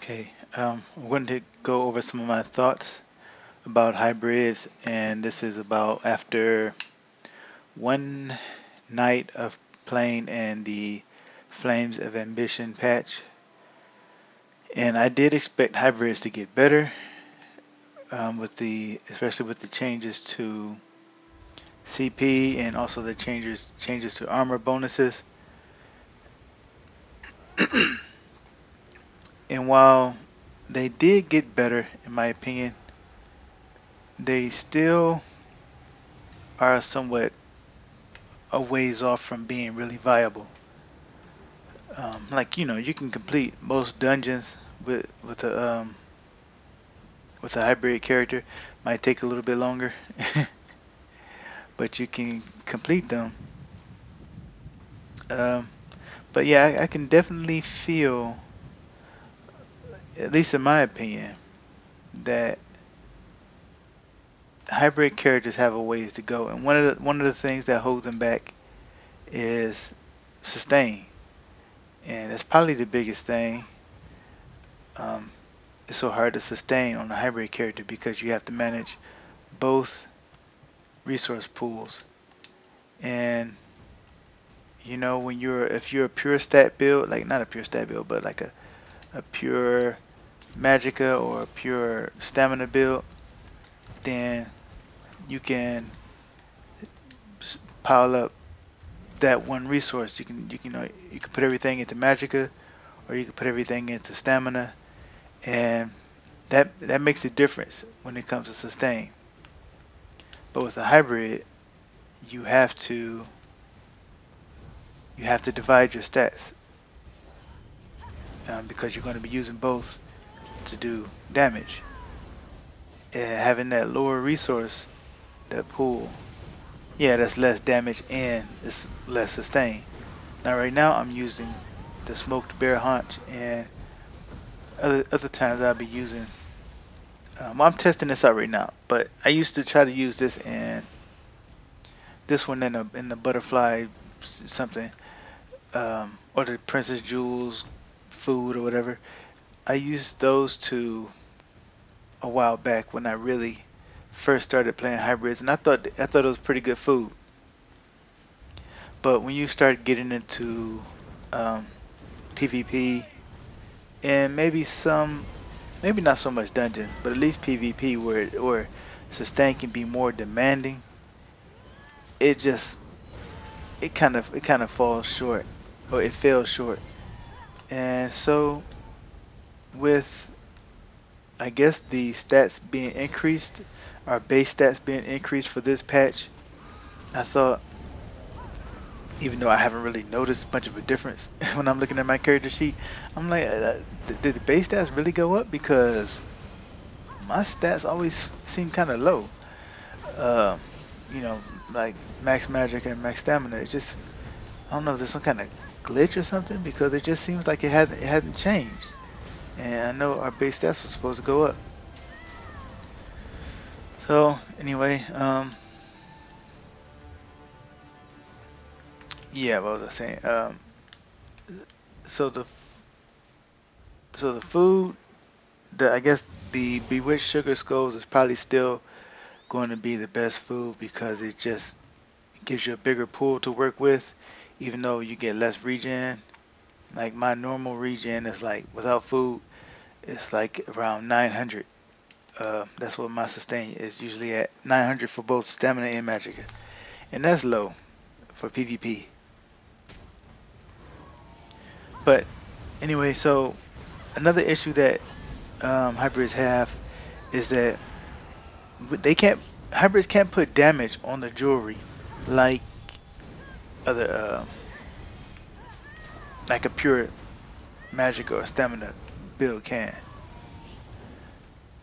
Okay, I'm going to go over some of my thoughts about hybrids, and this is about after one night of playing in the Flames of Ambition patch. And I did expect hybrids to get better, especially with the changes to CP and also the changes to armor bonuses. And while they did get better, in my opinion, they still are somewhat a ways off from being really viable. Like you can complete most dungeons with a hybrid character. Might take a little bit longer, but you can complete them. Um, but yeah, I can definitely feel, at least in my opinion, that hybrid characters have a ways to go, and one of the things that holds them back is sustain, and that's probably the biggest thing. Um, it's so hard to sustain on a hybrid character because you have to manage both resource pools. And when if you're a pure stat build, like not a pure stat build, but like a pure magicka or a pure stamina build, then you can pile up that one resource. You can put everything into magicka, or you can put everything into stamina, and that makes a difference when it comes to sustain. But with a hybrid, you have to you have to divide your stats, because you're going to be using both to do damage. And having that lower resource, that pool, yeah, that's less damage and it's less sustain. Now, right now, I'm using the smoked bear haunch, and other times I'll be using. I'm testing this out right now, but I used to try to use this one in the butterfly something, or the princess jewels food or whatever. I used those two a while back when I really first started playing hybrids, and I thought it was pretty good food. But when you start getting into um, PvP and maybe not so much dungeons, but at least PvP where sustain can be more demanding, it just it kind of falls short, or it fell short. And so with, I guess, the stats being increased, our base stats being increased for this patch, I thought, even though I haven't really noticed much of a difference when I'm looking at my character sheet, I'm like, did the base stats really go up? Because my stats always seem kind of low. Um, like max magic and max stamina. It just, I don't know if there's some kind of glitch or something, because it just seems like it hadn't changed. And I know our base stats was supposed to go up. So anyway, yeah, what was I saying? So the food, I guess the bewitched sugar skulls is probably still going to be the best food, because it just gives you a bigger pool to work with, even though you get less regen. Like my normal regen is like, without food, it's like around 900. That's what my sustain is usually at, 900 for both stamina and magic, and that's low for PvP. But anyway, so another issue that hybrids have is that they can't hybrids can't put damage on the jewelry like other like a pure magic or stamina build can.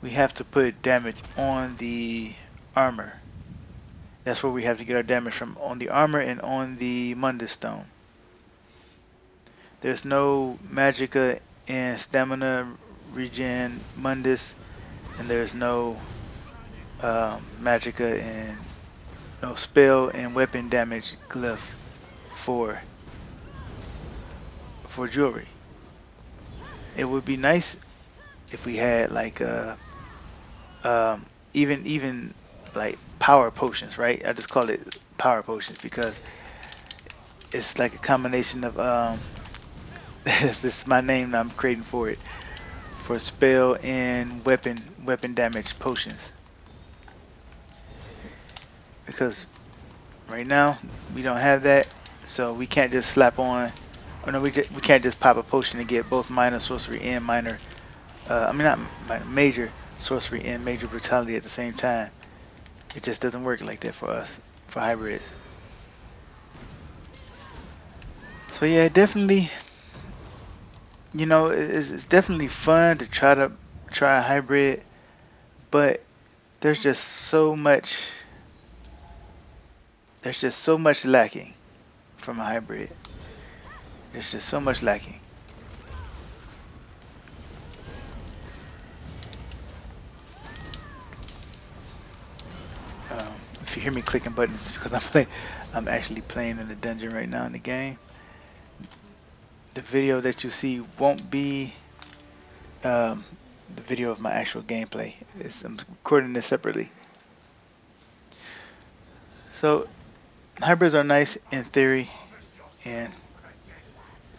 We have to put damage on the armor. That's where we have to get our damage from, on the armor and on the Mundus Stone. There's no magicka and stamina regen Mundus, and there's no magicka and no spell and weapon damage glyph for jewelry. It would be nice if we had like even like power potions, right? I just call it power potions because it's like a combination of this is my name that I'm creating for it, for spell and weapon damage potions, because right now we don't have that, so we can't just slap on. Oh no, we can't just pop a potion and get both minor sorcery and minor. I mean not minor, major sorcery and major brutality at the same time. It just doesn't work like that for us, for hybrids. So yeah, definitely, it's definitely fun to try a hybrid, but there's just so much there's just so much lacking from a hybrid. There's just so much lacking. If you hear me clicking buttons, it's because I'm actually playing in the dungeon right now in the game. The video that you see won't be um, the video of my actual gameplay. I'm recording this separately. So hybrids are nice in theory, and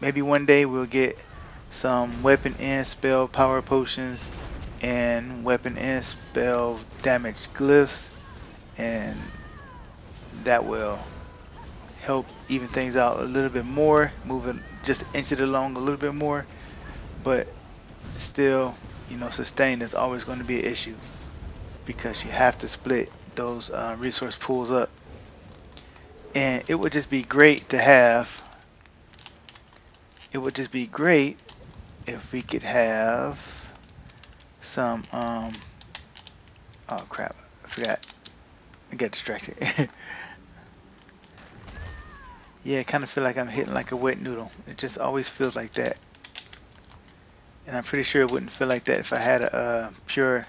maybe one day we'll get some weapon and spell power potions and weapon and spell damage glyphs, and that will help even things out a little bit more, moving just inch it along a little bit more. But still, sustain is always going to be an issue because you have to split those resource pools up. And it would just be great to have. It would just be great if we could have some. Oh crap! I forgot. I got distracted. Yeah, I kind of feel like I'm hitting like a wet noodle. It just always feels like that. And I'm pretty sure it wouldn't feel like that if I had a pure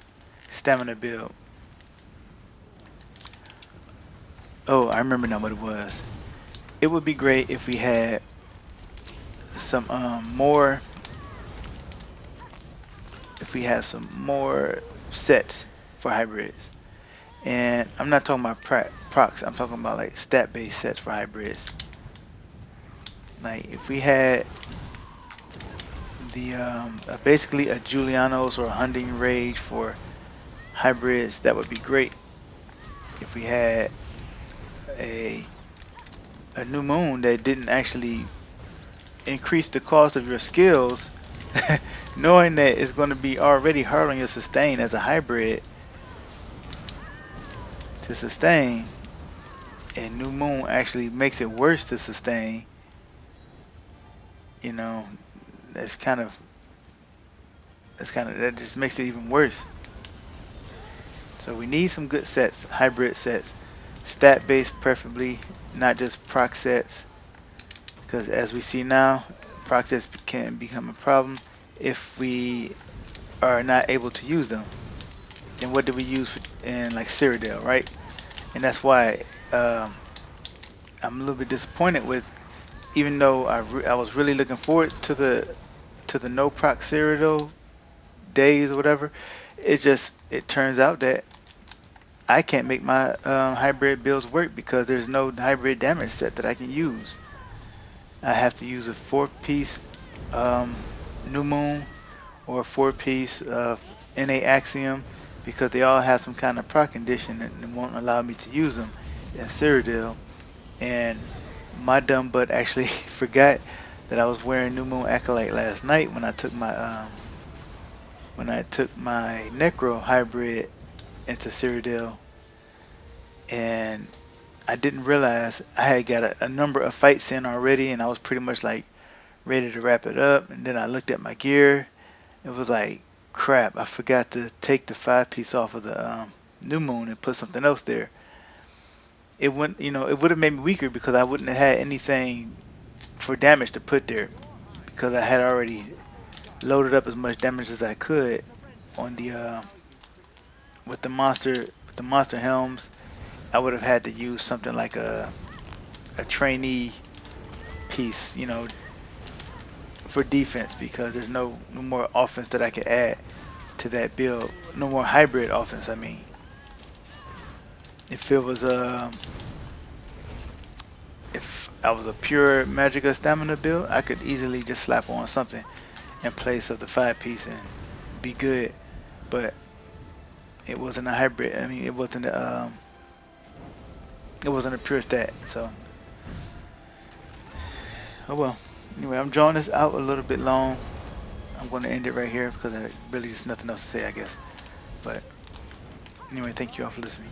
stamina build. Oh, I remember now what it was. It would be great if we had some more. If we had some more sets for hybrids. And I'm not talking about procs. I'm talking about like stat-based sets for hybrids. Like if we had the basically a Julianos or a Hunting Rage for hybrids, that would be great. If we had a new moon that didn't actually increase the cost of your skills, knowing that it's going to be already hard on your sustain as a hybrid to sustain, and new moon actually makes it worse to sustain. You know, that's kind of that just makes it even worse. So we need some good sets, hybrid sets, stat based preferably, not just proc sets, because as we see now, proc sets can become a problem if we are not able to use them. Then what do we use in like Cyrodiil, right? And that's why I'm a little bit disappointed with, even though I was really looking forward to the no proc Cyrodiil days or whatever. It turns out that I can't make my hybrid builds work because there's no hybrid damage set that I can use. I have to use a 4-piece um, New Moon or a 4-piece NA Axiom because they all have some kind of proc condition and won't allow me to use them in Cyrodiil. And my dumb butt actually forgot that I was wearing New Moon Acolyte last night when I took my Necro hybrid into Cyrodiil, and I didn't realize I had got a number of fights in already, and I was pretty much like ready to wrap it up. And then I looked at my gear. It was like, crap, I forgot to take the 5-piece off of the New Moon and put something else there. It wouldn't, it would have made me weaker because I wouldn't have had anything for damage to put there because I had already loaded up as much damage as I could on the with the monster helms. I would have had to use something like a trainee piece, for defense because there's no more offense that I could add to that build. No more hybrid offense. I mean, if it was if I was a pure Magica stamina build, I could easily just slap on something in place of the 5-piece and be good. But it wasn't a hybrid. I mean, it wasn't a pure stat. So, oh well. Anyway, I'm drawing this out a little bit long. I'm going to end it right here because there really is nothing else to say, I guess. But anyway, thank you all for listening.